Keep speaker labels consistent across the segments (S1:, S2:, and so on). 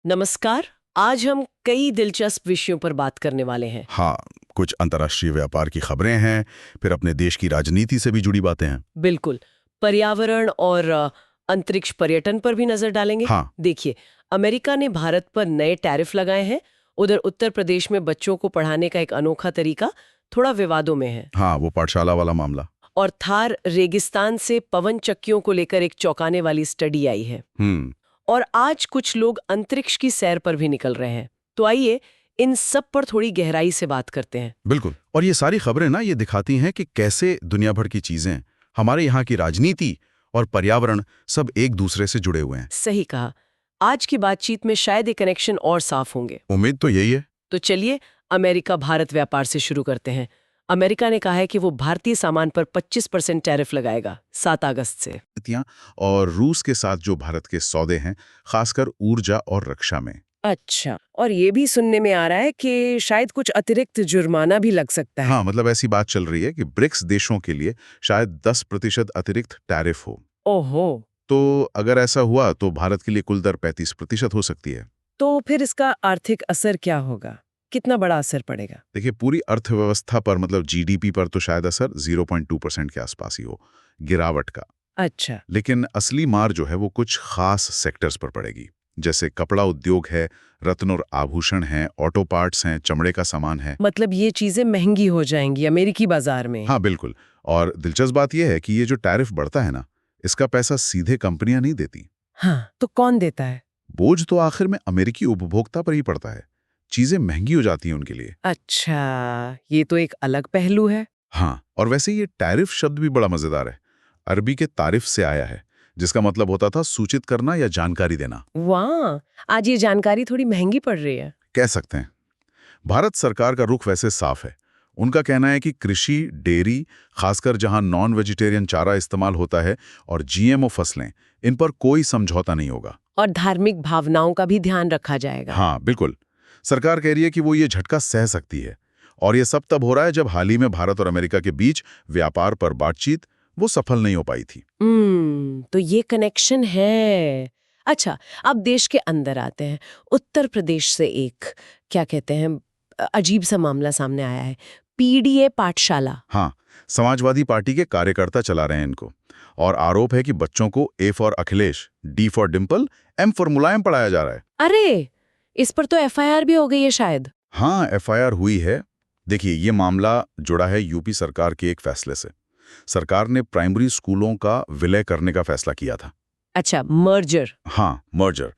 S1: नमस्कार। आज हम कई दिलचस्प विषयों पर बात करने वाले हैं।
S2: हाँ, कुछ अंतर्राष्ट्रीय व्यापार की खबरें हैं, फिर अपने देश की राजनीति से भी जुड़ी बातें हैं।
S1: बिल्कुल। पर्यावरण और अंतरिक्ष पर्यटन पर भी नजर डालेंगे।
S2: हाँ।
S1: देखिए, अमेरिका ने भारत पर नए टैरिफ लगाए हैं। उधर उत्तर प्रदेश में बच्चों को पढ़ाने का एक अनोखा तरीका थोड़ा विवादों में है।
S2: हाँ, वो पाठशाला वाला मामला।
S1: और थार रेगिस्तान से पवन चक्कियों को लेकर एक चौंकाने वाली स्टडी आई है। और आज कुछ लोग अंतरिक्ष की सैर पर भी निकल रहे हैं। तो आइए इन सब पर थोड़ी गहराई से बात करते हैं।
S2: बिल्कुल। और ये सारी खबरें ना ये दिखाती हैं कि कैसे दुनिया भर की चीजें, हमारे यहाँ की राजनीति और पर्यावरण सब एक दूसरे से जुड़े हुए हैं।
S1: सही कहा। आज की बातचीत में शायद ये कनेक्शन और साफ होंगे।
S2: उम्मीद तो यही है।
S1: तो चलिए अमेरिका भारत व्यापार से शुरू करते हैं। अमेरिका ने कहा है कि वो भारतीय सामान पर 25% टैरिफ लगाएगा 7 अगस्त से।
S2: और रूस के साथ जो भारत के सौदे हैं, खासकर ऊर्जा और रक्षा में।
S1: अच्छा, और ये भी सुनने में आ रहा है कि शायद कुछ अतिरिक्त जुर्माना भी लग सकता है।
S2: हाँ, मतलब ऐसी बात चल रही है कि ब्रिक्स देशों के लिए शायद 10% अतिरिक्त टैरिफ हो।
S1: ओहो।
S2: तो अगर ऐसा हुआ तो भारत के लिए कुल दर 35% हो सकती है।
S1: तो फिर इसका आर्थिक असर क्या होगा? कितना बड़ा असर पड़ेगा?
S2: देखिए, पूरी अर्थव्यवस्था पर मतलब जीडीपी पर तो शायद असर 0.2% के आसपास ही हो, गिरावट का।
S1: अच्छा।
S2: लेकिन असली मार जो है वो कुछ खास सेक्टर्स पर पड़ेगी, जैसे कपड़ा उद्योग है, रत्न और आभूषण हैं, ऑटो पार्ट्स हैं, चमड़े का सामान है।
S1: मतलब ये चीजें महंगी हो जाएंगी अमेरिकी बाजार में।
S2: हाँ, बिल्कुल। और दिलचस्प बात यह है कि ये जो टैरिफ बढ़ता है ना, इसका पैसा सीधे कंपनियां नहीं देती।
S1: हाँ, तो कौन देता है?
S2: बोझ तो आखिर में अमेरिकी उपभोक्ता पर ही पड़ता है। चीजें महंगी हो जाती हैं उनके लिए।
S1: अच्छा, ये तो एक अलग पहलू है।
S2: हाँ, और वैसे ये टैरिफ शब्द भी बड़ा मजेदार है। अरबी के तारिफ से आया है, जिसका मतलब होता था सूचित करना या जानकारी देना।
S1: वाह, आज ये जानकारी थोड़ी महंगी पड़ रही है।
S2: कह सकते हैं। भारत सरकार का रुख वैसे साफ है। उनका कहना है कि कृषि, डेयरी, खासकर जहां नॉन वेजिटेरियन चारा इस्तेमाल होता है, और जीएमओ फसलें, इन पर कोई समझौता नहीं होगा।
S1: और धार्मिक भावनाओं का भी ध्यान रखा जाएगा।
S2: हाँ, बिल्कुल। सरकार कह रही है कि वो ये झटका सह सकती है। और ये सब तब हो रहा है जब हाल ही में भारत और अमेरिका के बीच व्यापार पर बातचीत वो सफल नहीं हो पाई थी।
S1: तो ये कनेक्शन है। अच्छा, अब देश के अंदर आते हैं। उत्तर प्रदेश से एक, क्या कहते हैं, अजीब सा मामला सामने आया है। पीडीए पाठशाला।
S2: हाँ, समाजवादी पार्टी के कार्यकर्ता चला रहे हैं इनको। और आरोप है कि बच्चों को A for Akhilesh, D for Dimple, M for Mulayam पढ़ाया जा रहा है।
S1: अरे, इस पर तो एफआईआर भी हो गई है शायद।
S2: हाँ, एफआईआर हुई है। देखिए, ये मामला जुड़ा है यूपी सरकार के एक फैसले से। सरकार ने प्राइमरी स्कूलों का विलय करने का फैसला किया था।
S1: अच्छा, मर्जर।
S2: हाँ, मर्जर।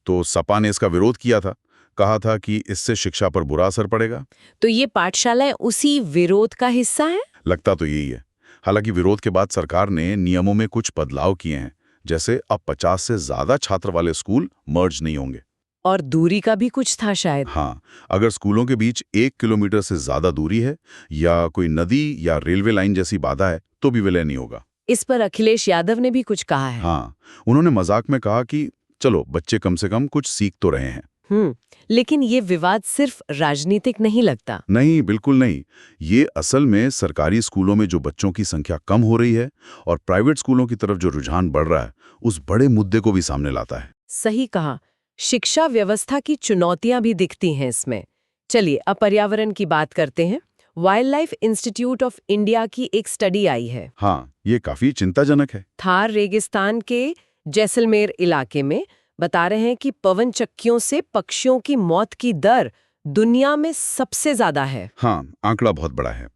S2: तो सपा ने इसका विरोध किया था, कहा था कि इससे शिक्षा पर बुरा असर पड़ेगा।
S1: तो ये पाठशालाएं उसी विरोध का हिस्सा है?
S2: लगता तो यही है। हालांकि विरोध के बाद सरकार ने नियमों में कुछ बदलाव किए हैं, जैसे अब 50 से ज्यादा छात्र वाले स्कूल मर्ज नहीं होंगे।
S1: और दूरी का भी कुछ था शायद।
S2: हाँ, अगर स्कूलों के बीच 1 किलोमीटर से ज्यादा दूरी है या कोई नदी या रेलवे लाइन जैसी बाधा है तो भी विलय नहीं होगा।
S1: इस पर अखिलेश यादव ने भी कुछ कहा है।
S2: हाँ, उन्होंने मजाक में कहा कि चलो बच्चे कम से कम कुछ सीख तो रहे हैं।
S1: लेकिन ये विवाद सिर्फ राजनीतिक नहीं लगता।
S2: नहीं, बिल्कुल नहीं। ये असल में सरकारी स्कूलों में जो बच्चों की संख्या कम हो रही है और प्राइवेट स्कूलों की तरफ जो रुझान बढ़ रहा है, उस बड़े मुद्दे को भी सामने लाता है।
S1: सही कहा। शिक्षा व्यवस्था की चुनौतियां भी दिखती हैं इसमें। चलिए अब पर्यावरण की बात करते हैं। Wild life institute of India की एक स्टडी आई है।
S2: हाँ, ये काफी चिंताजनक है।
S1: थार रेगिस्तान के जैसलमेर इलाके में बता रहे हैं कि पवन चक्कियों से पक्षियों की मौत की दर दुनिया में सबसे ज्यादा है।
S2: हाँ, आंकड़ा बहुत बड़ा है।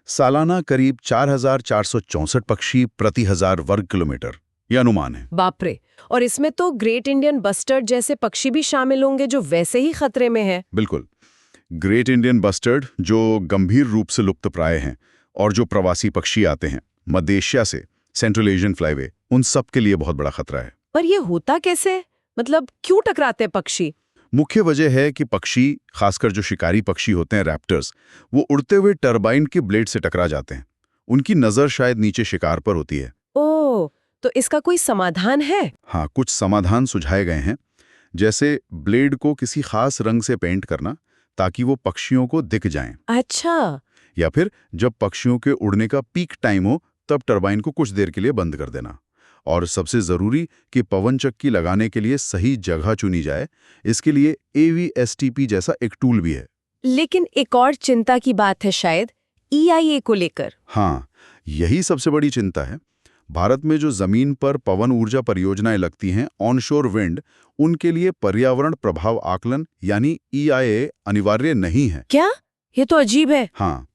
S2: सालाना करीब 4,464 पक्षी प्रति 1000 वर्ग किलोमीटर, ये अनुमान है।
S1: बाप रे। और इसमें तो ग्रेट इंडियन बस्टर्ड जैसे पक्षी भी शामिल होंगे जो वैसे ही खतरे में है।
S2: बिल्कुल। ग्रेट इंडियन बस्टर्ड जो गंभीर रूप से लुप्तप्राय हैं, और जो प्रवासी पक्षी आते हैं मध्य एशिया से, सेंट्रल एशियन फ्लाईवे, उन सब के लिए बहुत बड़ा खतरा है।
S1: पर ये होता कैसे? मतलब क्यों टकराते पक्षी?
S2: मुख्य वजह है कि पक्षी, खासकर जो शिकारी पक्षी होते हैं रैप्टर्स, वो उड़ते हुए टरबाइन के ब्लेड से टकरा जाते हैं। उनकी नजर शायद नीचे शिकार पर होती है।
S1: ओह, तो इसका कोई समाधान है?
S2: हाँ, कुछ समाधान सुझाए गए हैं, जैसे ब्लेड को किसी खास रंग से पेंट करना ताकि वो पक्षियों को दिख जाएं।
S1: अच्छा।
S2: या फिर जब पक्षियों के उड़ने का पीक टाइम हो तब टरबाइन को कुछ देर के लिए बंद कर देना। और सबसे जरूरी कि पवन चक्की लगाने के लिए सही जगह चुनी जाए। इसके लिए AVSTP जैसा एक टूल भी है।
S1: लेकिन एक और चिंता की बात है शायद EIA को लेकर।
S2: हाँ, यही सबसे बड़ी चिंता है। भारत में जो जमीन पर पवन ऊर्जा परियोजनाएं लगती हैं, ऑनशोर विंड, उनके लिए पर्यावरण प्रभाव आकलन यानी EIA अनिवार्य नहीं है।
S1: क्या? ये तो अजीब है।
S2: हाँ,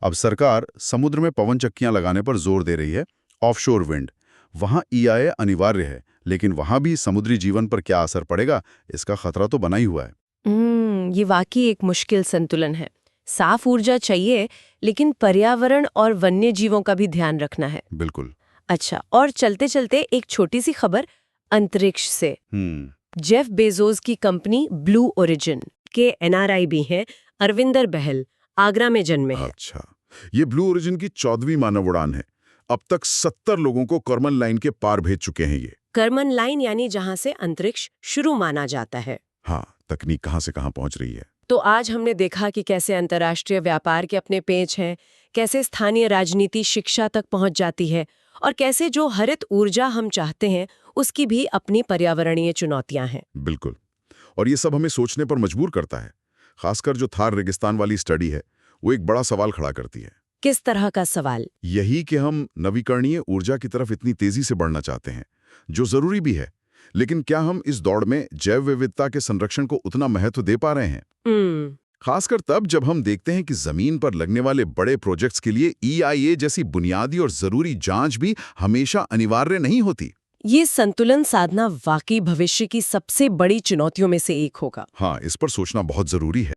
S2: अब सरकार समुद्र में पवन चक्कियां लगाने पर जोर दे रही है। ऑफशोर विंड, वहां EIA अनिवार्य है, लेकिन वहां भी समुद्री जीवन पर क्या असर पड़ेगा, इसका खतरा तो बना ही हुआ है।
S1: ये वाकई एक मुश्किल संतुलन है। साफ ऊर्जा चाहिए, लेकिन पर्यावरण और वन्य जीवों का भी ध्यान रखना है।
S2: बिल्कुल।
S1: अच्छा, और चलते चलते एक छोटी सी खबर अंतरिक्ष से। जेफ बेजोस की कंपनी ब्लू ओरिजिन के NRI भी हैं, अरविंदर बहल, आगरा में जन्मे हैं।
S2: अच्छा, ये ब्लू ओरिजिन की 14वीं मानव उड़ान है। अब तक 70 लोगों को कर्मन लाइन के पार भेज चुके हैं ये।
S1: कर्मन लाइन यानी जहां से अंतरिक्ष शुरू माना जाता है।
S2: हाँ, तकनीक कहां से कहां पहुंच रही है।
S1: तो आज हमने देखा कि कैसे अंतर्राष्ट्रीय व्यापार के अपने पेच हैं, कैसे स्थानीय राजनीति शिक्षा तक पहुंच जाती है, और कैसे जो हरित ऊर्जा हम चाहते हैं उसकी भी अपनी पर्यावरणीय चुनौतियां हैं।
S2: बिल्कुल, और ये सब हमें सोचने पर मजबूर करता है। खासकर जो थार रेगिस्तान वाली स्टडी है, वो एक बड़ा सवाल खड़ा करती है।
S1: किस तरह का सवाल?
S2: यही कि हम नवीकरणीय ऊर्जा की तरफ इतनी तेजी से बढ़ना चाहते हैं, जो जरूरी भी है, लेकिन क्या हम इस दौड़ में जैव विविधता के संरक्षण को उतना महत्व दे पा रहे हैं? खासकर तब जब हम देखते हैं कि जमीन पर लगने वाले बड़े प्रोजेक्ट्स के लिए EIA जैसी बुनियादी और जरूरी जांच भी हमेशा अनिवार्य नहीं होती।
S1: ये संतुलन साधना वाकई भविष्य की सबसे बड़ी चुनौतियों में से एक होगा।
S2: हाँ, इस पर सोचना बहुत जरूरी है।